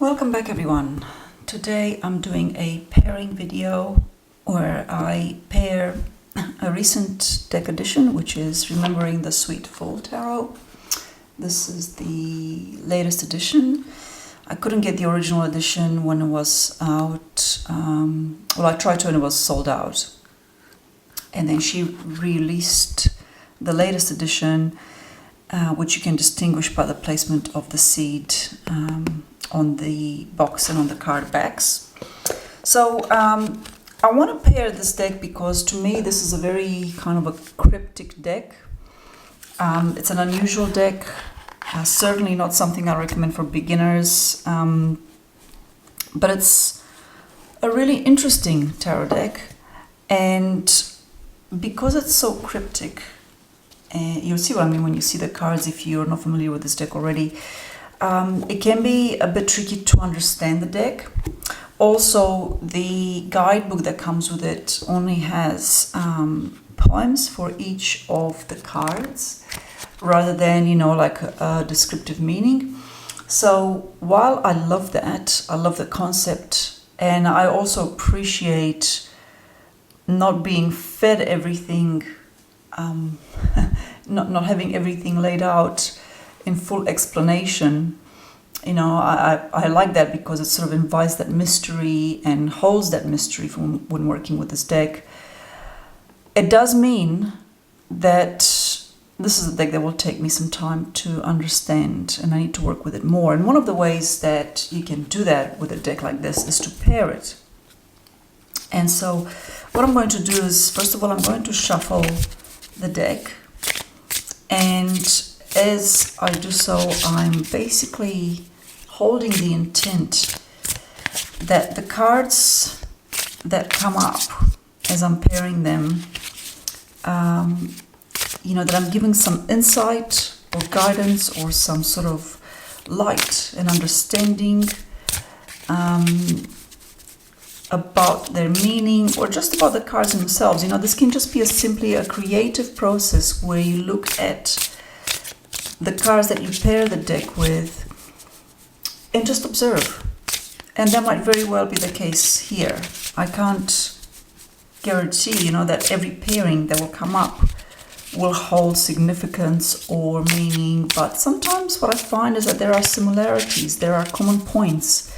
Welcome back everyone. Today I'm doing a pairing video where I pair a recent deck edition, which is Remembering the Sweet Full Tarot. This is the latest edition. I couldn't get the original edition when it was out. Well, I tried to and it was sold out. And then she released the latest edition, which you can distinguish by the placement of the seed on the box and on the card backs. So I want to pair this deck because to me this is a very kind of a cryptic deck. It's an unusual deck, certainly not something I recommend for beginners, but it's a really interesting tarot deck, and because it's so cryptic, you'll see what I mean when you see the cards if you're not familiar with this deck already. It can be a bit tricky to understand the deck. Also, the guidebook that comes with it only has poems for each of the cards rather than, like a descriptive meaning. So while I love that, I love the concept, and I also appreciate not being fed everything, not having everything laid out in full explanation. I like that because it sort of invites that mystery and holds that mystery when working with this deck. It does mean that this is a deck that will take me some time to understand, and I need to work with it more. And one of the ways that you can do that with a deck like this is to pair it. And so what I'm going to do is, first of all, I'm going to shuffle the deck, and as I do so, I'm basically holding the intent that the cards that come up as I'm pairing them, that I'm giving some insight or guidance or some sort of light and understanding about their meaning, or just about the cards themselves. This can just be simply a creative process where you look at the cards that you pair the deck with and just observe. And that might very well be the case here. I can't guarantee, that every pairing that will come up will hold significance or meaning, but sometimes what I find is that there are similarities, there are common points,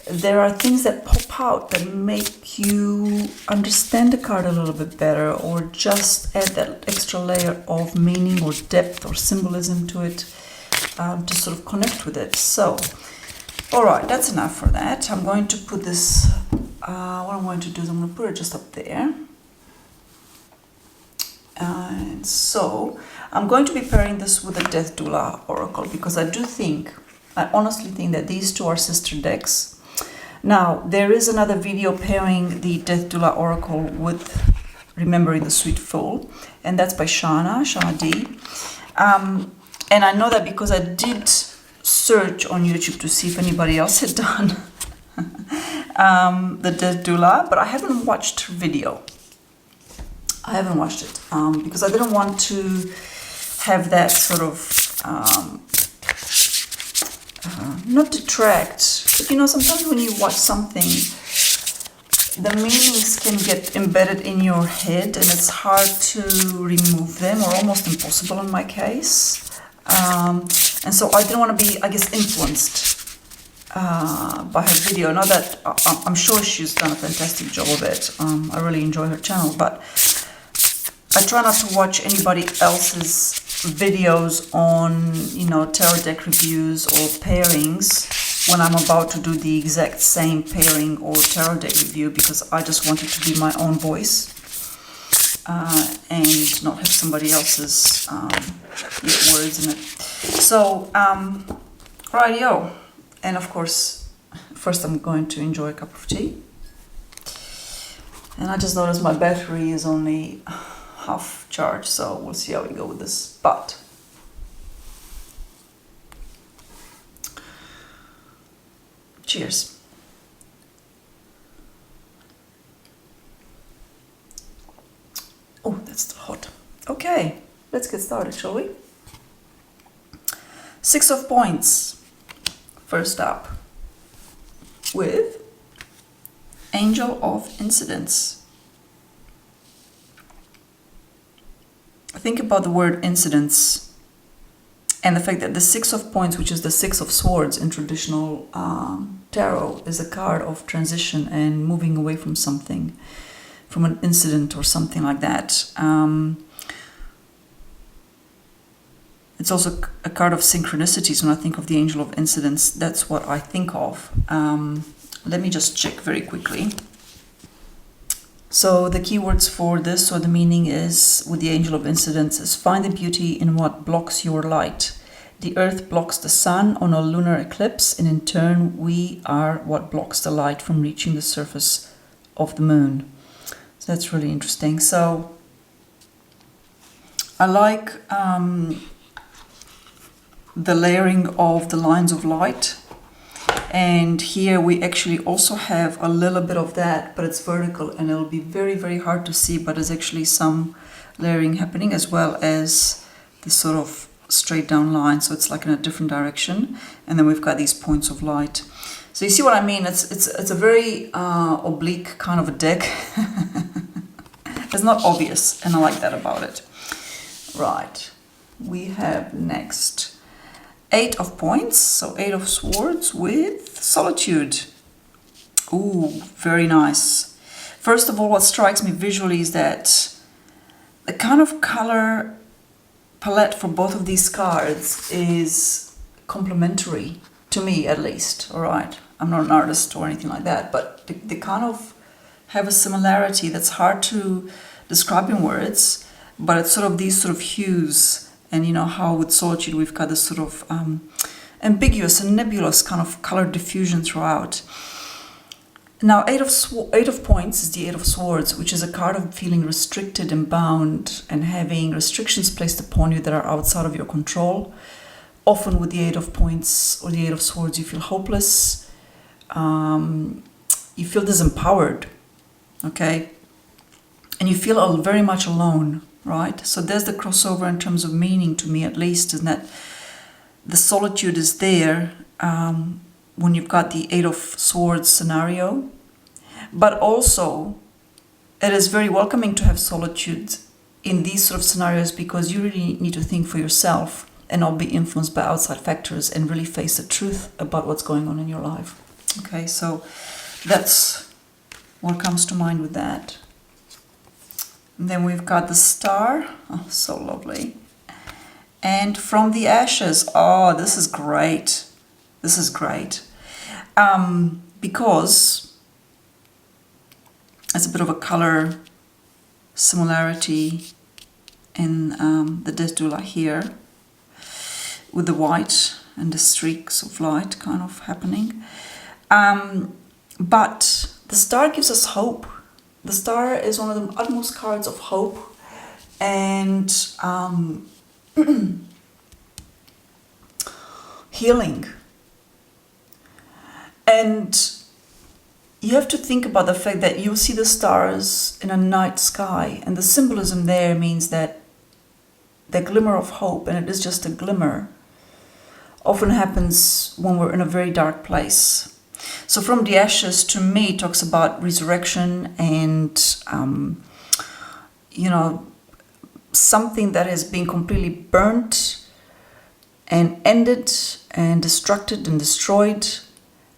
there are things that pop out that make you understand the card a little bit better, or just add that extra layer of meaning or depth or symbolism to it, to sort of connect with it. So, all right, that's enough for that. I'm going to put this, what I'm going to do is I'm going to put it just up there. And so I'm going to be pairing this with the Death Doula Oracle because I honestly think that these two are sister decks. Now, there is another video pairing the Death Doula Oracle with Remembering the Sweet Full, and that's by Shana D. And I know that because I did search on YouTube to see if anybody else had done the Death Doula, but I haven't watched her video. I haven't watched it because I didn't want to have that sort of not detract, but sometimes when you watch something, the meanings can get embedded in your head and it's hard to remove them, or almost impossible in my case. And so I didn't want to be, influenced by her video. Not that I'm sure she's done a fantastic job of it. I really enjoy her channel, but I try not to watch anybody else's videos on, tarot deck reviews or pairings when I'm about to do the exact same pairing or tarot deck review, because I just want it to be my own voice and not have somebody else's words in it. So, rightio. And of course, first I'm going to enjoy a cup of tea. And I just noticed my battery is only half charge, so we'll see how we go with this. But cheers. Oh, that's still hot. Okay, let's get started, shall we? 6 of Points. First up. with Angel of Incidents. Think about the word incidents and the fact that the Six of Points, which is the Six of Swords in traditional tarot, is a card of transition and moving away from something, from an incident or something like that. It's also a card of synchronicities. When I think of the Angel of Incidents, that's what I think of. Let me just check very quickly. So the keywords for this, or the meaning is, with the Angel of Incidents, is find the beauty in what blocks your light. The earth blocks the sun on a lunar eclipse, and in turn we are what blocks the light from reaching the surface of the moon. So that's really interesting. So I like the layering of the lines of light. And here we actually also have a little bit of that, but it's vertical and it'll be very, very hard to see, but there's actually some layering happening, as well as this sort of straight down line. So it's like in a different direction. And then we've got these points of light. So you see what I mean? It's a very oblique kind of a deck. It's not obvious, and I like that about it. Right. We have next Eight of Points, so Eight of Swords with Solitude. Ooh, very nice. First of all, what strikes me visually is that the kind of color palette for both of these cards is complementary, to me at least. All right, I'm not an artist or anything like that, but they kind of have a similarity that's hard to describe in words, but it's sort of these sort of hues. And you know how with Solitude we've got this sort of ambiguous and nebulous kind of color diffusion throughout. Now, Eight of Points is the Eight of Swords, which is a card of feeling restricted and bound and having restrictions placed upon you that are outside of your control. Often with the Eight of Points or the Eight of Swords, you feel hopeless, you feel disempowered, okay? And you feel very much alone. Right, so there's the crossover in terms of meaning, to me at least, is that the solitude is there when you've got the Eight of Swords scenario, but also it is very welcoming to have solitude in these sort of scenarios, because you really need to think for yourself and not be influenced by outside factors and really face the truth about what's going on in your life. Okay, so that's what comes to mind with that. And then we've got the Star. Oh, so lovely. And From the Ashes. Oh, this is great. This is great. Because it's a bit of a color similarity in the Death Doula here, with the white and the streaks of light kind of happening. But the Star gives us hope. The Star is one of the utmost cards of hope and healing. And you have to think about the fact that you'll see the stars in a night sky, and the symbolism there means that the glimmer of hope, and it is just a glimmer, often happens when we're in a very dark place. So From the Ashes, to me, talks about resurrection and, something that has been completely burnt and ended and destructed and destroyed,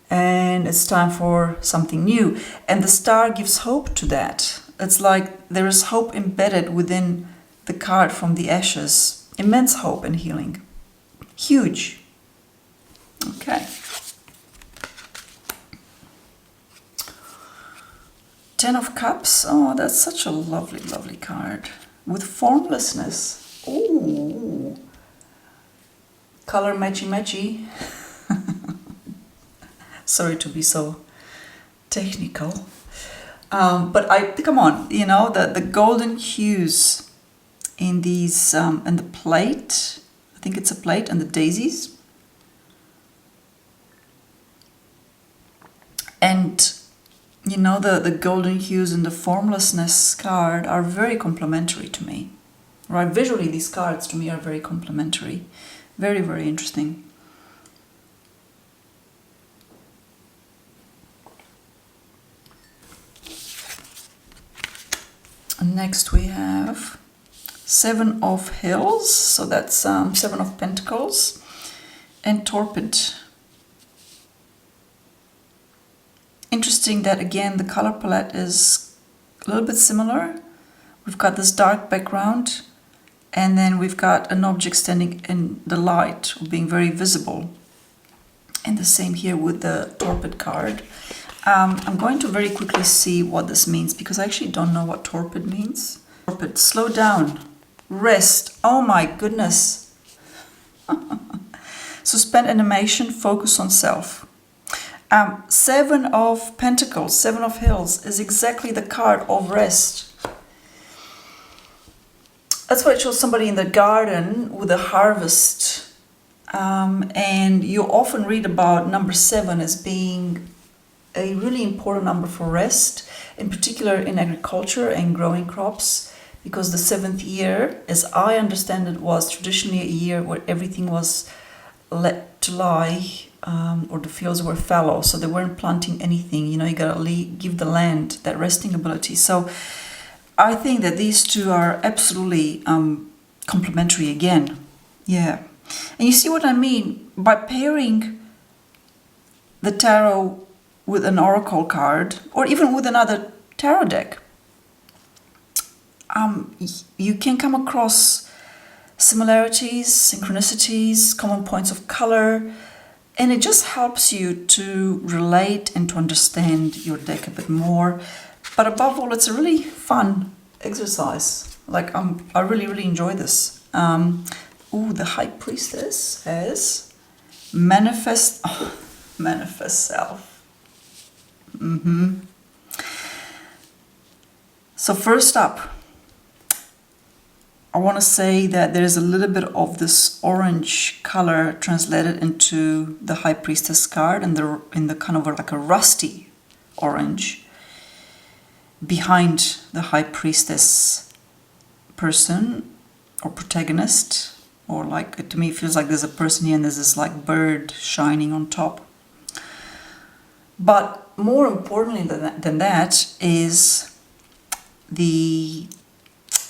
and it's time for something new. And the Star gives hope to that. It's like there is hope embedded within the card From the Ashes. Immense hope and healing. Huge. Okay. Ten of Cups. Oh, that's such a lovely, lovely card. With formlessness. Ooh. Color matchy-matchy. Sorry to be so technical. But come on, the golden hues in these, and the plate. I think it's a plate, and the daisies. And the golden hues and the formlessness card are very complementary to me. Right? Visually, these cards to me are very complementary. Very, very interesting. Next we have Seven of Hills, so that's Seven of Pentacles, and Torpid. Interesting that again the color palette is a little bit similar. We've got this dark background, and then we've got an object standing in the light, or being very visible. And the same here with the Torpid card. I'm going to very quickly see what this means, because I actually don't know what Torpid means. Torpid, slow down, rest, oh my goodness. Suspend animation, focus on self. Seven of Pentacles, Seven of Hills is exactly the card of rest. That's why it shows somebody in the garden with a harvest. And you often read about number 7 as being a really important number for rest, in particular in agriculture and growing crops, because the 7th year, as I understand it, was traditionally a year where everything was let to lie, or the fields were fallow, so they weren't planting anything. You know, you gotta give the land that resting ability. So I think that these two are absolutely complementary again. Yeah. And you see what I mean? By pairing the tarot with an oracle card, or even with another tarot deck, you can come across similarities, synchronicities, common points of color, and it just helps you to relate and to understand your deck a bit more. But above all, it's a really fun exercise. Like, I really, really enjoy this. Ooh, the High Priestess has manifest self. So first up, I want to say that there's a little bit of this orange color translated into the High Priestess card, and in the kind of like a rusty orange behind the High Priestess person or protagonist, or like, to me it feels like there's a person here and there's this like bird shining on top. But more importantly than that is the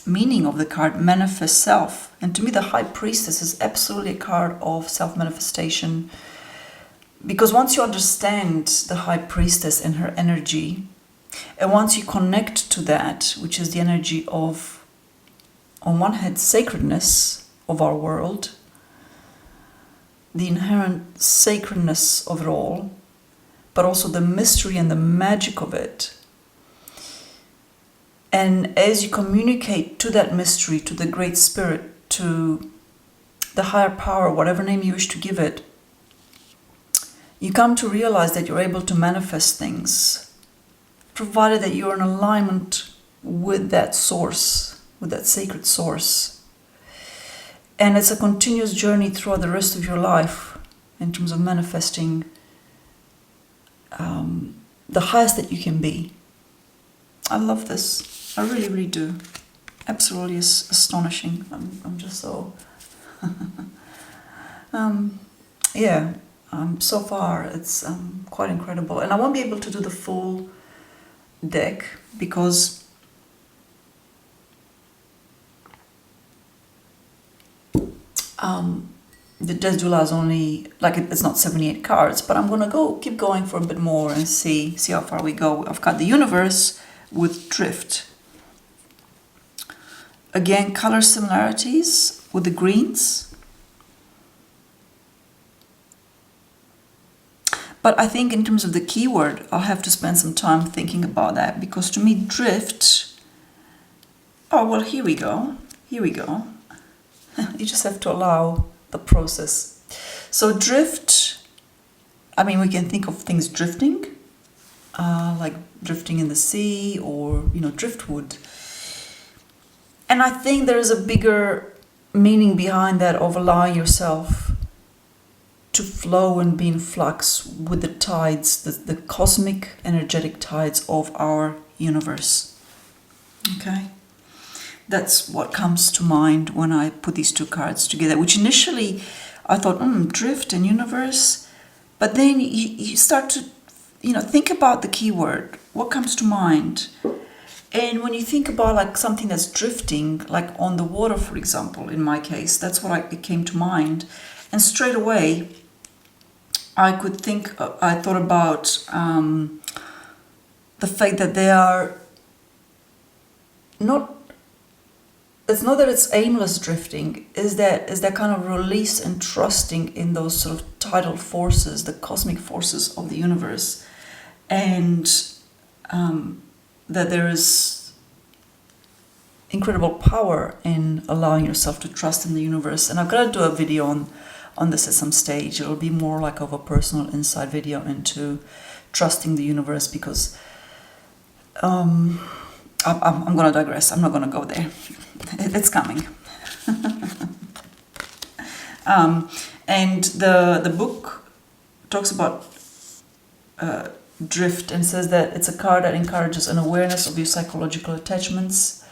meaning of the card, manifest self. And to me the High Priestess is absolutely a card of self-manifestation, because once you understand the High Priestess and her energy, and once you connect to that, which is the energy of, on one hand, sacredness of our world, the inherent sacredness of it all, but also the mystery and the magic of it. And as you communicate to that mystery, to the Great Spirit, to the higher power, whatever name you wish to give it, you come to realize that you're able to manifest things, provided that you're in alignment with that source, with that sacred source. And it's a continuous journey throughout the rest of your life in terms of manifesting the highest that you can be. I love this. I really, really do. Absolutely astonishing. I'm just so... yeah, so far it's quite incredible. And I won't be able to do the full deck because the Death Doula is only, like, it's not 78 cards, but I'm gonna keep going for a bit more and see how far we go. I've got the Universe with Drift. Again, color similarities with the greens. But I think in terms of the keyword, I'll have to spend some time thinking about that, because to me, drift... Oh, well, here we go. Here we go. You just have to allow the process. So drift, I mean, we can think of things drifting, like drifting in the sea, or, you know, driftwood. And I think there is a bigger meaning behind that, of allowing yourself to flow and be in flux with the tides, the cosmic energetic tides of our universe. Okay? That's what comes to mind when I put these two cards together, which initially I thought, drift and universe. But then you start to, think about the keyword. What comes to mind? And when you think about like something that's drifting, like on the water, for example, in my case, that's what it came to mind. And straight away, I thought about the fact that they are not, it's not that it's aimless drifting, is that kind of release and trusting in those sort of tidal forces, the cosmic forces of the universe, and that there is incredible power in allowing yourself to trust in the universe. And I've got to do a video on this at some stage. It'll be more like of a personal insight video into trusting the universe, because I'm going to digress. I'm not going to go there. It's coming. And the book talks about drift and says that it's a card that encourages an awareness of your psychological attachments,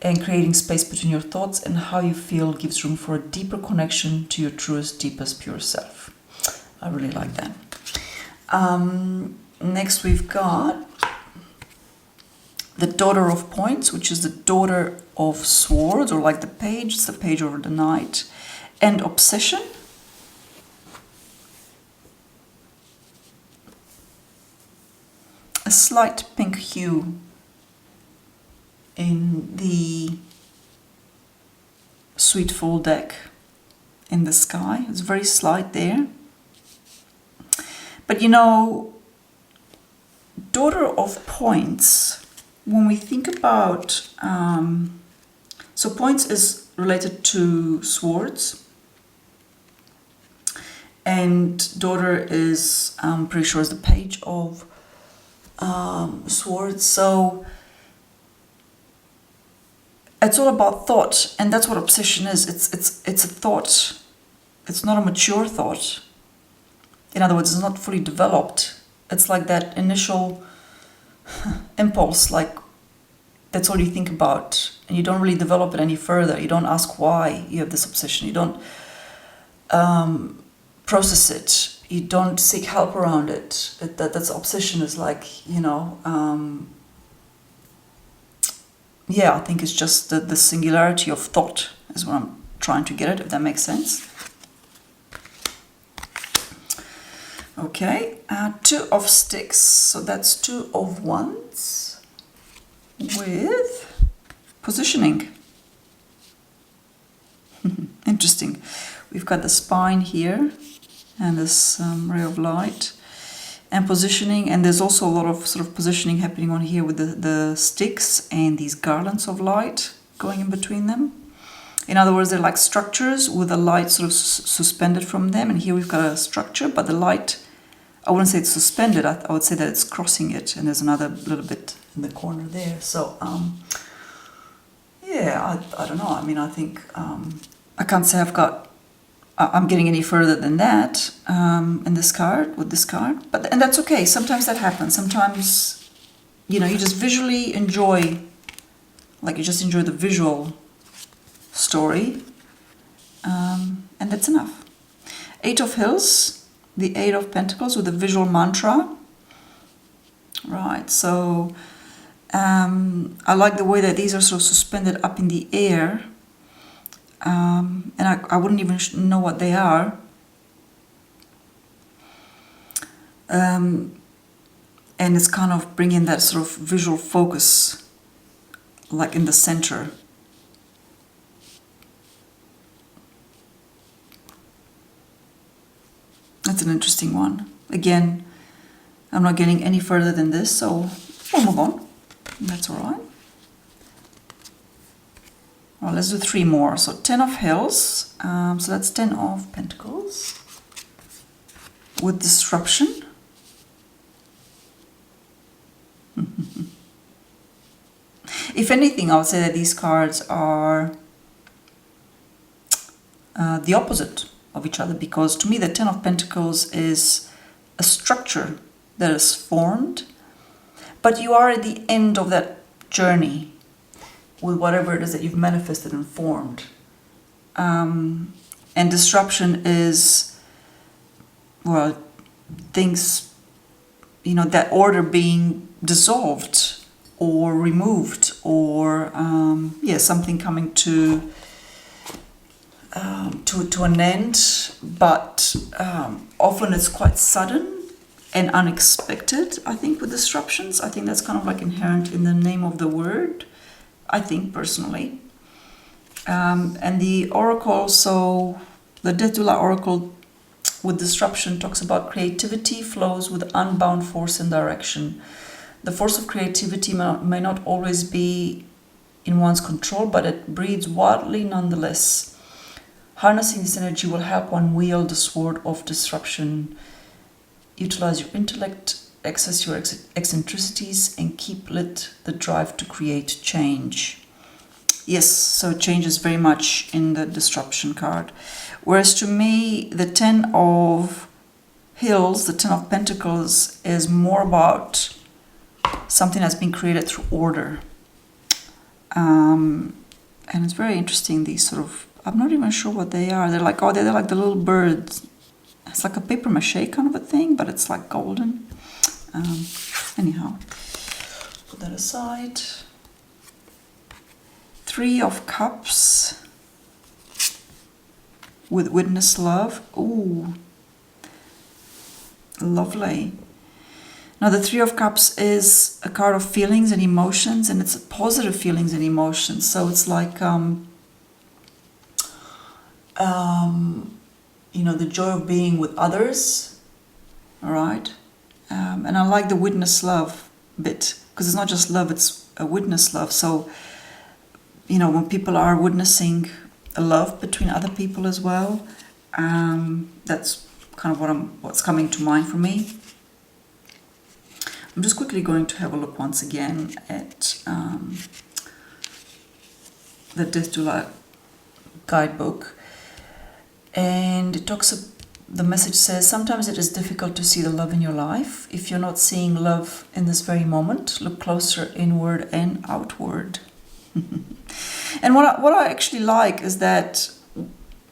and creating space between your thoughts and how you feel gives room for a deeper connection to your truest, deepest, pure self. I really like that. Next we've got the Daughter of Points, which is the Daughter of Swords, or like the page, it's the page over the Knight, and Obsession. A slight pink hue in the Sweet Full deck in the sky. It's very slight there. But you know, Daughter of Points, when we think about, so points is related to swords, and daughter is, I'm pretty sure, is the page of swords. So it's all about thought, and that's what obsession is. It's a thought. It's not a mature thought. In other words, it's not fully developed. It's like that initial impulse, like that's all you think about, and you don't really develop it any further. You don't ask why you have this obsession. You don't process it. You don't seek help around it. That's obsession is like, you know, yeah, I think it's just the singularity of thought is what I'm trying to get at, if that makes sense. Okay, 2 of Sticks, so that's 2 of Wands with positioning. Interesting. We've got the spine here and this ray of light and positioning, and there's also a lot of sort of positioning happening on here with the sticks and these garlands of light going in between them. In other words, they're like structures with the light sort of suspended from them, and here we've got a structure, but the light, I wouldn't say it's suspended, I would say that it's crossing it, and there's another little bit in the corner there. So, yeah, I don't know. I mean, I think I can't say I'm getting any further than that in this card, with this card, and that's okay. Sometimes that happens. Sometimes, you know, you just visually enjoy, like you just enjoy the visual story, and that's enough. 8 of Hills, the 8 of Pentacles with the visual mantra. Right, so I like the way that these are sort of suspended up in the air, and I wouldn't even know what they are. And it's kind of bringing that sort of visual focus, like in the center. That's an interesting one. Again, I'm not getting any further than this, so we'll move on. That's all right. Well, let's do 3 more. So 10 of Hills, so that's 10 of Pentacles with disruption. If anything, I would say that these cards are the opposite of each other, because to me the 10 of Pentacles is a structure that is formed, but you are at the end of that journey with whatever it is that you've manifested and formed. And disruption is, well, things, you know, that order being dissolved, or removed, or yeah, something coming to an end, but often it's quite sudden and unexpected, I think, with disruptions. I think that's kind of like inherent in the name of the word, I think, personally. And the oracle, so the Death Doula Oracle with disruption talks about creativity flows with unbound force and direction. The force of creativity may not always be in one's control, but it breathes wildly nonetheless. Harnessing this energy will help one wield the sword of disruption, utilize your intellect, access your eccentricities, and keep lit the drive to create change. Yes, so change is very much in the disruption card. Whereas to me, the 10 of Hills, the 10 of Pentacles, is more about something that's been created through order. And it's very interesting, these sort of, I'm not even sure what they are. They're like, oh, they're like the little birds. It's like a paper mache kind of a thing, but it's like golden. Anyhow, put that aside. 3 of Cups with witness love. Ooh, lovely. Now the 3 of Cups is a card of feelings and emotions, and it's positive feelings and emotions. So it's like, you know, the joy of being with others, all right? And I like the witness love bit, because it's not just love, it's a witness love. So, you know, when people are witnessing a love between other people as well, that's kind of what's coming to mind for me. I'm just quickly going to have a look once again at the Death Doula guidebook. And it talks, the message says, sometimes it is difficult to see the love in your life. If you're not seeing love in this very moment, look closer inward and outward. And what I actually like is that,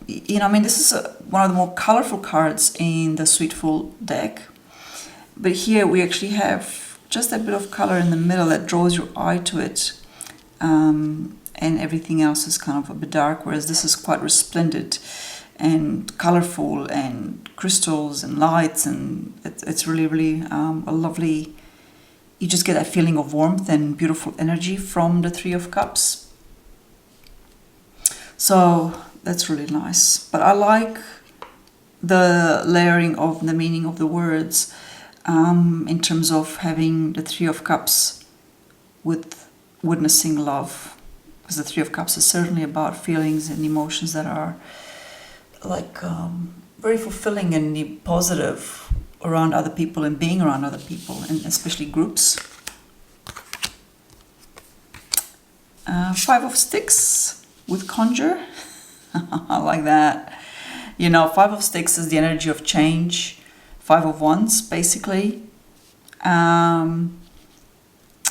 you know, I mean, this is one of the more colorful cards in the Sweetful deck. But here we actually have just a bit of color in the middle that draws your eye to it. And everything else is kind of a bit dark, whereas this is quite resplendent and colorful and crystals and lights, and it's really, really a lovely, you just get that feeling of warmth and beautiful energy from the 3 of Cups. So that's really nice. But I like the layering of the meaning of the words in terms of having the 3 of Cups with witnessing love, because the 3 of Cups is certainly about feelings and emotions that are like very fulfilling and positive around other people and being around other people, and especially groups. 5 of Sticks with Conjure. I like that. You know, 5 of Sticks is the energy of change. 5 of Wands, basically. And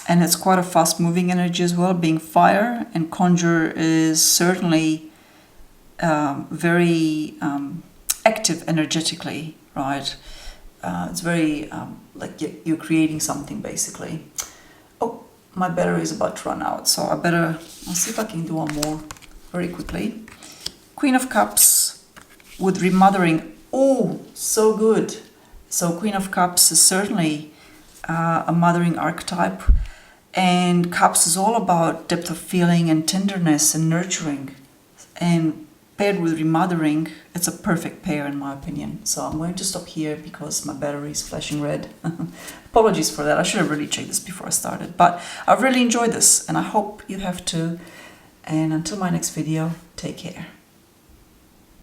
it's quite a fast-moving energy as well, being fire. And Conjure is certainly very active energetically, right? It's very like you're creating something, basically. Oh, my battery is about to run out, so I'll see if I can do one more very quickly. Queen of Cups with remothering. Oh, so good. So Queen of Cups is certainly a mothering archetype, and Cups is all about depth of feeling and tenderness and nurturing, and paired with remothering, it's a perfect pair in my opinion. So I'm going to stop here because my battery is flashing red. Apologies for that. I should have really checked this before I started, but I've really enjoyed this and I hope you have too. And until my next video, take care.